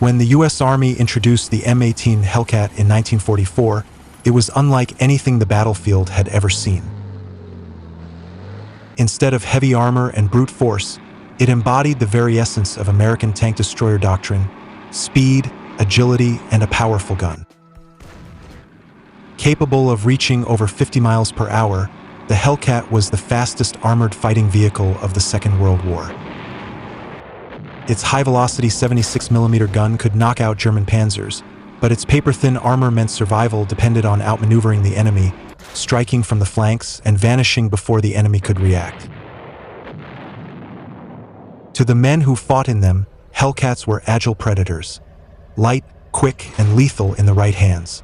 When the U.S. Army introduced the M18 Hellcat in 1944, it was unlike anything the battlefield had ever seen. Instead of heavy armor and brute force, it embodied the very essence of American tank destroyer doctrine: speed, agility, and a powerful gun. Capable of reaching over 50 miles per hour, the Hellcat was the fastest armored fighting vehicle of the Second World War. Its high-velocity 76mm gun could knock out German panzers, but its paper-thin armor meant survival depended on outmaneuvering the enemy, striking from the flanks and vanishing before the enemy could react. To the men who fought in them, Hellcats were agile predators, light, quick, and lethal in the right hands.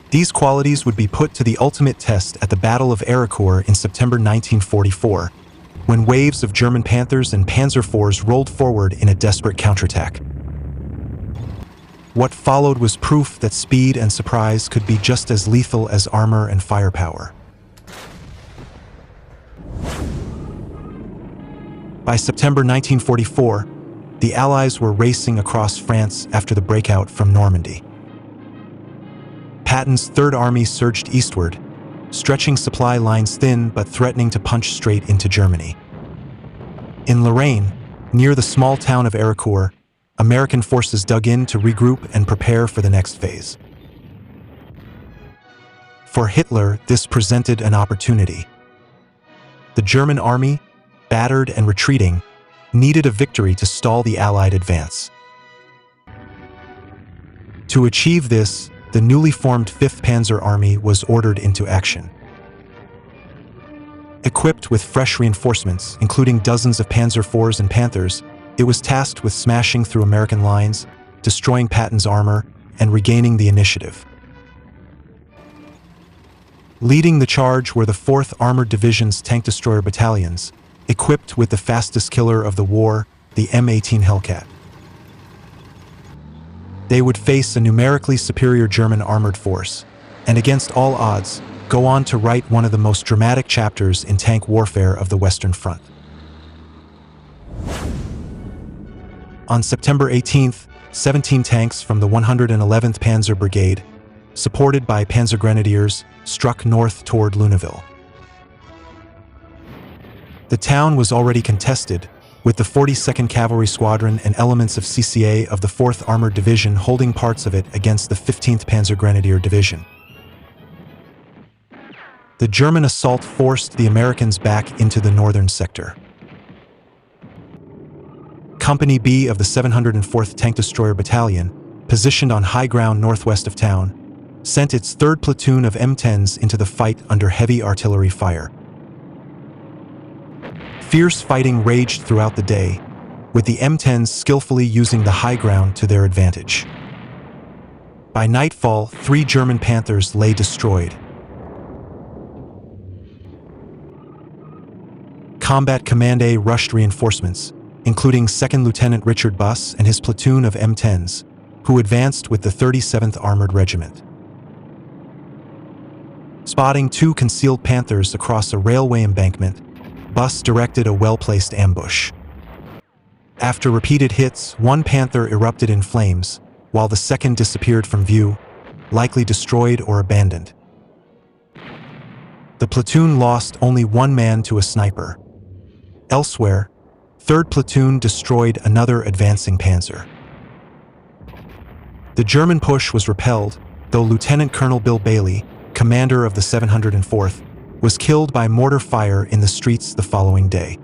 These qualities would be put to the ultimate test at the Battle of Arracourt in September 1944, when waves of German Panthers and Panzer IVs rolled forward in a desperate counterattack. What followed was proof that speed and surprise could be just as lethal as armor and firepower. By September 1944, the Allies were racing across France after the breakout from Normandy. Patton's Third Army surged eastward, stretching supply lines thin but threatening to punch straight into Germany. In Lorraine, near the small town of Arracourt, American forces dug in to regroup and prepare for the next phase. For Hitler, this presented an opportunity. The German army, battered and retreating, needed a victory to stall the Allied advance. To achieve this, the newly formed 5th Panzer Army was ordered into action. Equipped with fresh reinforcements, including dozens of Panzer IVs and Panthers, it was tasked with smashing through American lines, destroying Patton's armor, and regaining the initiative. Leading the charge were the 4th Armored Division's tank destroyer battalions, equipped with the fastest killer of the war, the M18 Hellcat. They would face a numerically superior German armored force, and against all odds, go on to write one of the most dramatic chapters in tank warfare of the Western Front. On September 18th, 17 tanks from the 111th Panzer Brigade, supported by Panzer Grenadiers, struck north toward Luneville. The town was already contested, with the 42nd Cavalry Squadron and elements of CCA of the 4th Armored Division holding parts of it against the 15th Panzer Grenadier Division. The German assault forced the Americans back into the northern sector. Company B of the 704th Tank Destroyer Battalion, positioned on high ground northwest of town, sent its 3rd platoon of M10s into the fight under heavy artillery fire. Fierce fighting raged throughout the day, with the M10s skillfully using the high ground to their advantage. By nightfall, 3 German Panthers lay destroyed. Combat Command A rushed reinforcements, including 2nd Lieutenant Richard Buss and his platoon of M10s, who advanced with the 37th Armored Regiment. Spotting 2 concealed Panthers across a railway embankment, Buss directed a well-placed ambush. After repeated hits, 1 Panther erupted in flames, while the 2nd disappeared from view, likely destroyed or abandoned. The platoon lost only 1 man to a sniper. Elsewhere, 3rd Platoon destroyed another advancing Panzer. The German push was repelled, though Lieutenant Colonel Bill Bailey, commander of the 704th, was killed by mortar fire in the streets the following day.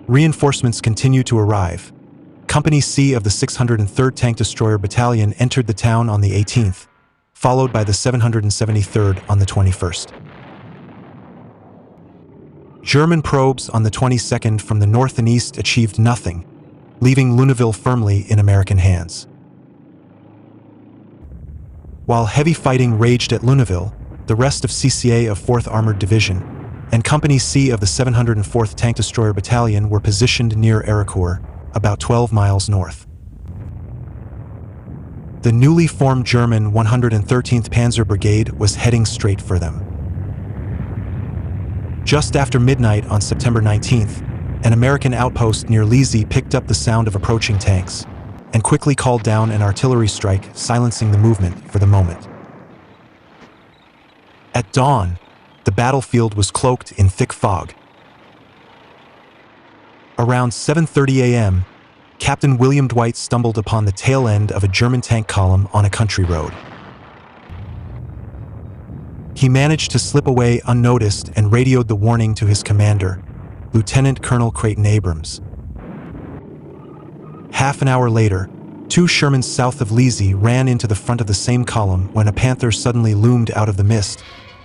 Reinforcements continued to arrive. Company C of the 603rd Tank Destroyer Battalion entered the town on the 18th, followed by the 773rd on the 21st. German probes on the 22nd from the north and east achieved nothing, leaving Luneville firmly in American hands. While heavy fighting raged at Luneville, the rest of CCA of 4th Armored Division and Company C of the 704th Tank Destroyer Battalion were positioned near Arracourt, about 12 miles north. The newly formed German 113th Panzer Brigade was heading straight for them. Just after midnight on September 19th, An American outpost near Lizy picked up the sound of approaching tanks and quickly called down an artillery strike, silencing the movement for the moment. At dawn, the battlefield was cloaked in thick fog. Around 7:30 a.m., Captain William Dwight stumbled upon the tail end of a German tank column on a country road. He managed to slip away unnoticed and radioed the warning to his commander, Lieutenant Colonel Creighton Abrams. Half an hour later, two Shermans south of Lizy ran into the front of the same column when a Panther suddenly loomed out of the mist,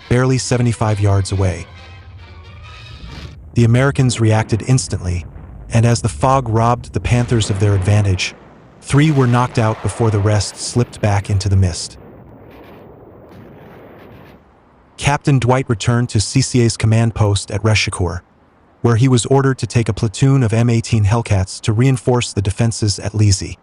barely 75 yards away. The Americans reacted instantly, and as the fog robbed the Panthers of their advantage, 3 were knocked out before the rest slipped back into the mist. Captain Dwight returned to CCA's command post at Arracourt, where he was ordered to take a platoon of M18 Hellcats to reinforce the defenses at Lizy.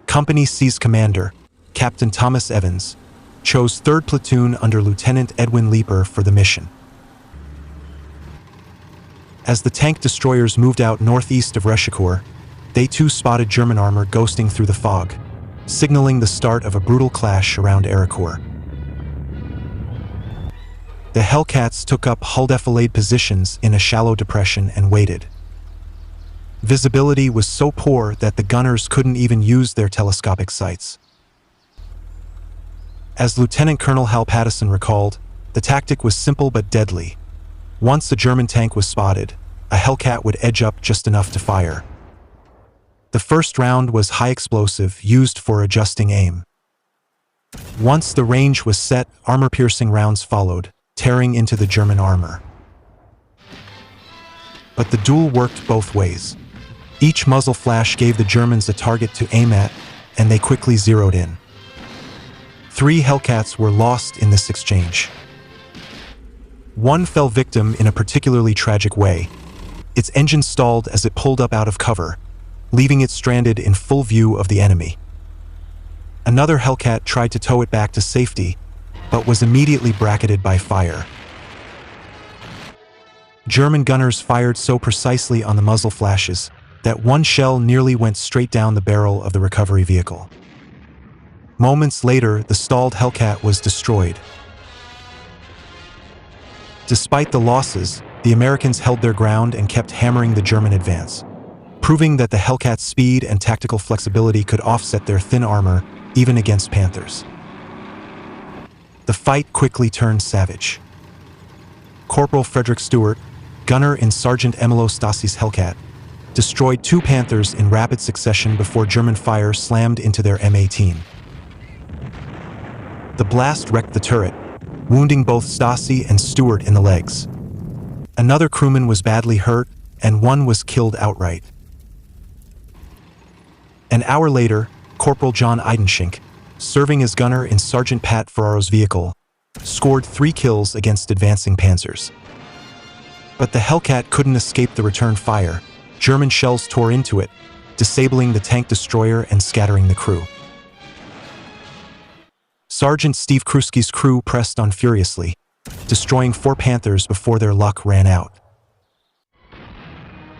Company C's commander, Captain Thomas Evans, chose 3rd Platoon under Lieutenant Edwin Leeper for the mission. As the tank destroyers moved out northeast of Arracourt, they too spotted German armor ghosting through the fog, signaling the start of a brutal clash around Arracourt. The Hellcats took up hull-defilade positions in a shallow depression and waited. Visibility was so poor that the gunners couldn't even use their telescopic sights. As Lieutenant Colonel Hal Patton recalled, the tactic was simple but deadly. Once a German tank was spotted, a Hellcat would edge up just enough to fire. The first round was high explosive, used for adjusting aim. Once the range was set, armor-piercing rounds followed, tearing into the German armor. But the duel worked both ways. Each muzzle flash gave the Germans a target to aim at, and they quickly zeroed in. 3 Hellcats were lost in this exchange. One fell victim in a particularly tragic way. Its engine stalled as it pulled up out of cover, leaving it stranded in full view of the enemy. Another Hellcat tried to tow it back to safety, but was immediately bracketed by fire. German gunners fired so precisely on the muzzle flashes that one shell nearly went straight down the barrel of the recovery vehicle. Moments later, the stalled Hellcat was destroyed. Despite the losses, the Americans held their ground and kept hammering the German advance, proving that the Hellcat's speed and tactical flexibility could offset their thin armor, even against Panthers. The fight quickly turned savage. Corporal Frederick Stewart, gunner in Sergeant Emilio Stassi's Hellcat, destroyed 2 Panthers in rapid succession before German fire slammed into their M18. The blast wrecked the turret, wounding both Stassi and Stewart in the legs. Another crewman was badly hurt, and one was killed outright. An hour later, Corporal John Eidenschink, serving as gunner in Sergeant Pat Ferraro's vehicle, scored 3 kills against advancing Panzers. But the Hellcat couldn't escape the return fire. German shells tore into it, disabling the tank destroyer and scattering the crew. Sergeant Steve Kruski's crew pressed on furiously, destroying 4 Panthers before their luck ran out.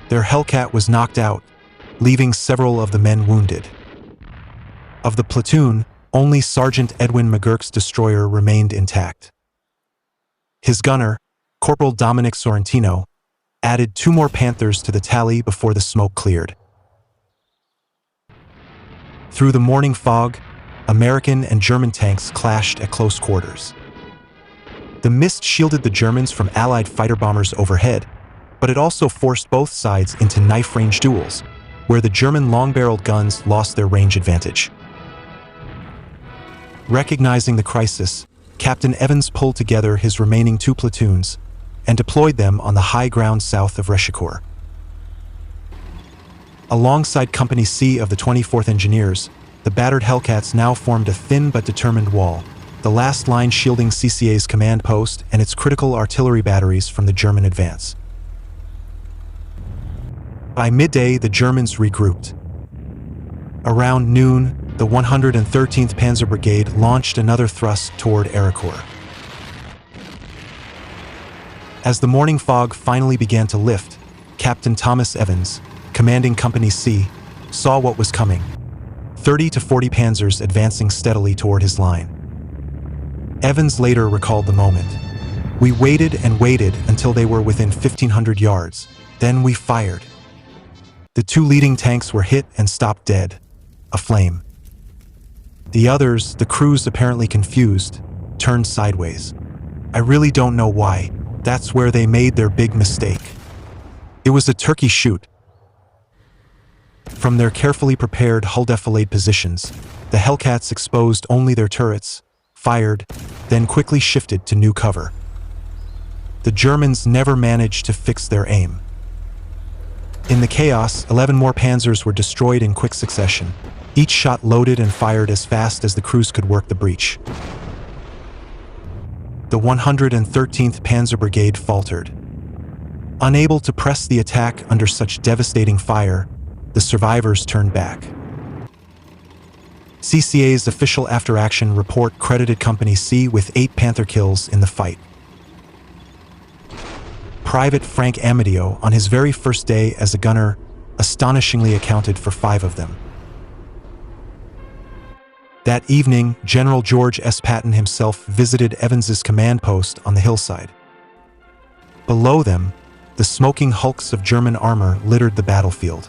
Their Hellcat was knocked out, leaving several of the men wounded. Of the platoon, only Sergeant Edwin McGurk's destroyer remained intact. His gunner, Corporal Dominic Sorrentino, added 2 more Panthers to the tally before the smoke cleared. Through the morning fog, American and German tanks clashed at close quarters. The mist shielded the Germans from Allied fighter bombers overhead, but it also forced both sides into knife-range duels, where the German long-barreled guns lost their range advantage. Recognizing the crisis, Captain Evans pulled together his remaining 2 platoons and deployed them on the high ground south of Arracourt. Alongside Company C of the 24th Engineers, the battered Hellcats now formed a thin but determined wall, the last line shielding CCA's command post and its critical artillery batteries from the German advance. By midday, the Germans regrouped. Around noon, the 113th Panzer Brigade launched another thrust toward Arracourt. As the morning fog finally began to lift, Captain Thomas Evans, commanding Company C, saw what was coming. 30 to 40 panzers advancing steadily toward his line. Evans later recalled the moment. "We waited and waited until they were within 1,500 yards. Then we fired. The two leading tanks were hit and stopped dead, aflame. The others, the crews apparently confused, turned sideways. I really don't know why. That's where they made their big mistake. It was a turkey shoot." From their carefully prepared hull defilade positions, the Hellcats exposed only their turrets, fired, then quickly shifted to new cover. The Germans never managed to fix their aim. In the chaos, 11 more panzers were destroyed in quick succession, each shot loaded and fired as fast as the crews could work the breach. The 113th Panzer Brigade faltered. Unable to press the attack under such devastating fire, the survivors turned back. CCA's official after-action report credited Company C with 8 Panther kills in the fight. Private Frank Amadeo, on his very first day as a gunner, astonishingly accounted for 5 of them. That evening, General George S. Patton himself visited Evans's command post on the hillside. Below them, the smoking hulks of German armor littered the battlefield.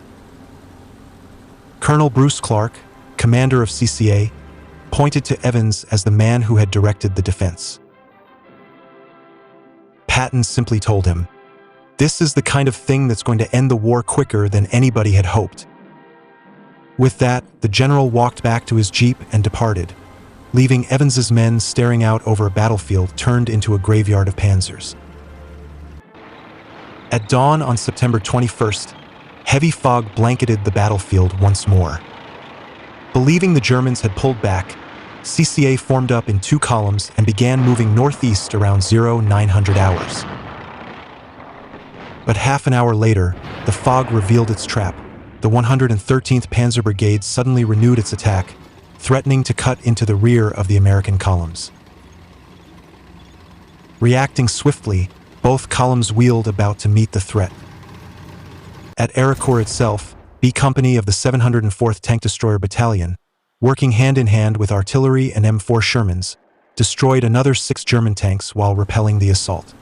Colonel Bruce Clark, commander of CCA, pointed to Evans as the man who had directed the defense. Patton simply told him, "This is the kind of thing that's going to end the war quicker than anybody had hoped." With that, the general walked back to his jeep and departed, leaving Evans's men staring out over a battlefield turned into a graveyard of panzers. At dawn on September 21st, heavy fog blanketed the battlefield once more. Believing the Germans had pulled back, CCA formed up in 2 columns and began moving northeast around 0900 hours. But half an hour later, the fog revealed its trap. The 113th Panzer Brigade suddenly renewed its attack, threatening to cut into the rear of the American columns. Reacting swiftly, both columns wheeled about to meet the threat. At Arracourt itself, B Company of the 704th Tank Destroyer Battalion, working hand-in-hand with artillery and M4 Shermans, destroyed another 6 German tanks while repelling the assault.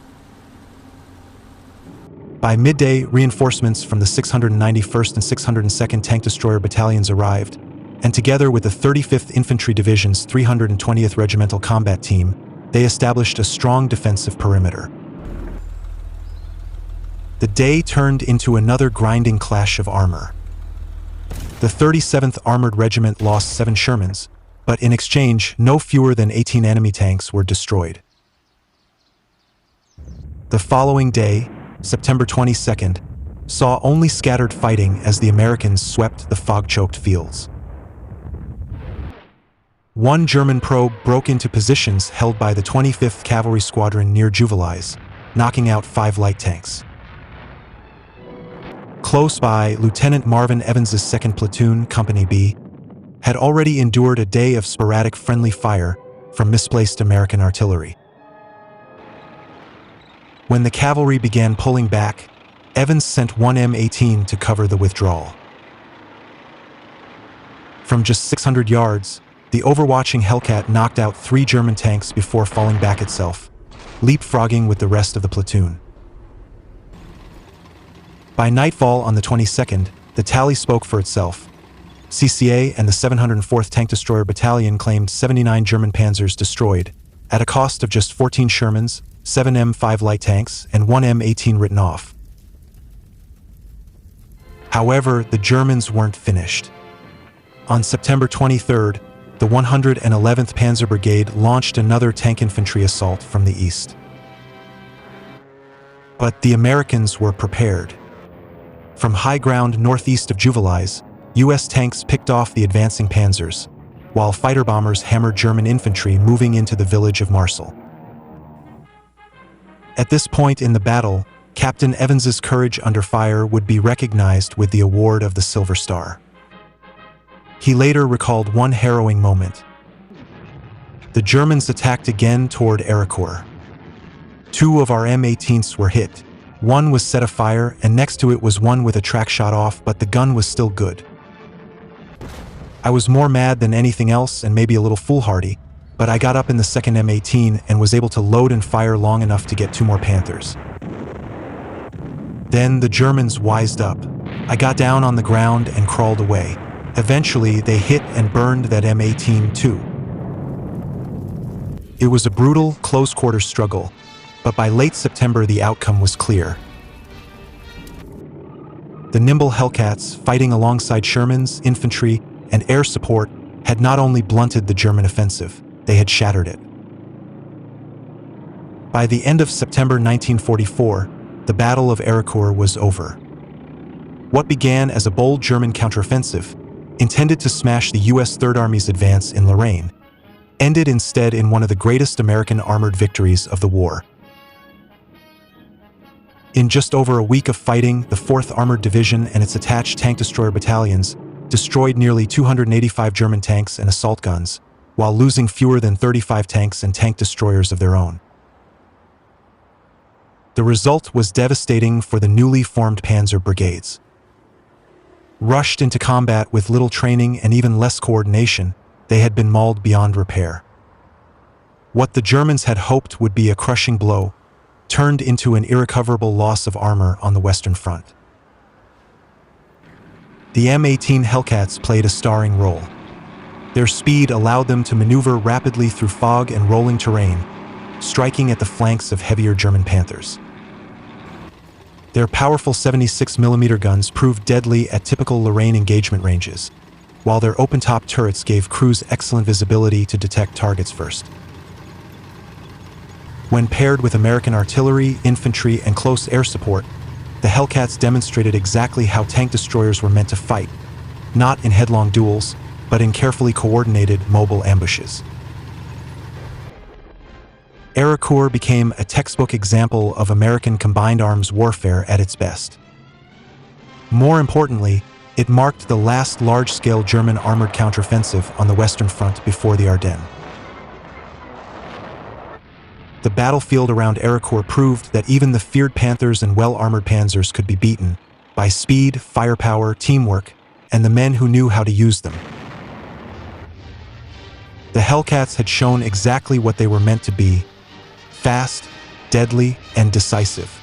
By midday, reinforcements from the 691st and 602nd Tank Destroyer Battalions arrived, and together with the 35th Infantry Division's 320th Regimental Combat Team, they established a strong defensive perimeter. The day turned into another grinding clash of armor. The 37th Armored Regiment lost 7 Shermans, but in exchange, no fewer than 18 enemy tanks were destroyed. The following day, September 22nd, saw only scattered fighting as the Americans swept the fog-choked fields. One German probe broke into positions held by the 25th Cavalry Squadron near Juvelais, knocking out 5 light tanks. Close by, Lieutenant Marvin Evans's 2nd Platoon, Company B, had already endured a day of sporadic friendly fire from misplaced American artillery. When the cavalry began pulling back, Evans sent one M18 to cover the withdrawal. From just 600 yards, the overwatching Hellcat knocked out 3 German tanks before falling back itself, leapfrogging with the rest of the platoon. By nightfall on the 22nd, the tally spoke for itself. CCA and the 704th Tank Destroyer Battalion claimed 79 German panzers destroyed, at a cost of just 14 Shermans, 7 M5 light tanks, and 1 M18 written off. However, the Germans weren't finished. On September 23rd, the 111th Panzer Brigade launched another tank infantry assault from the east. But the Americans were prepared. From high ground northeast of Juvelais, U.S. tanks picked off the advancing panzers, while fighter bombers hammered German infantry moving into the village of Marcel. At this point in the battle, Captain Evans's courage under fire would be recognized with the award of the Silver Star. He later recalled one harrowing moment. The Germans attacked again toward Arracourt. Two of our M18s were hit. One was set afire, and next to it was one with a track shot off, but the gun was still good. I was more mad than anything else and maybe a little foolhardy, but I got up in the second M18 and was able to load and fire long enough to get two more Panthers. Then the Germans wised up. I got down on the ground and crawled away. Eventually, they hit and burned that M18 too. It was a brutal, close-quarter struggle, but by late September the outcome was clear. The nimble Hellcats, fighting alongside Shermans, infantry, and air support, had not only blunted the German offensive, they had shattered it. By the end of September 1944, the Battle of Arracourt was over. What began as a bold German counteroffensive, intended to smash the U.S. Third Army's advance in Lorraine, ended instead in one of the greatest American armored victories of the war. In just over a week of fighting, the 4th Armored Division and its attached tank destroyer battalions destroyed nearly 285 German tanks and assault guns, while losing fewer than 35 tanks and tank destroyers of their own. The result was devastating for the newly formed Panzer brigades. Rushed into combat with little training and even less coordination, they had been mauled beyond repair. What the Germans had hoped would be a crushing blow turned into an irrecoverable loss of armor on the Western Front. The M18 Hellcats played a starring role. Their speed allowed them to maneuver rapidly through fog and rolling terrain, striking at the flanks of heavier German Panthers. Their powerful 76mm guns proved deadly at typical Lorraine engagement ranges, while their open-top turrets gave crews excellent visibility to detect targets first. When paired with American artillery, infantry, and close air support, the Hellcats demonstrated exactly how tank destroyers were meant to fight, not in headlong duels, but in carefully coordinated, mobile ambushes. Arracourt became a textbook example of American combined arms warfare at its best. More importantly, it marked the last large-scale German armored counteroffensive on the Western Front before the Ardennes. The battlefield around Arracourt proved that even the feared Panthers and well-armored Panzers could be beaten by speed, firepower, teamwork, and the men who knew how to use them. The Hellcats had shown exactly what they were meant to be: fast, deadly, and decisive.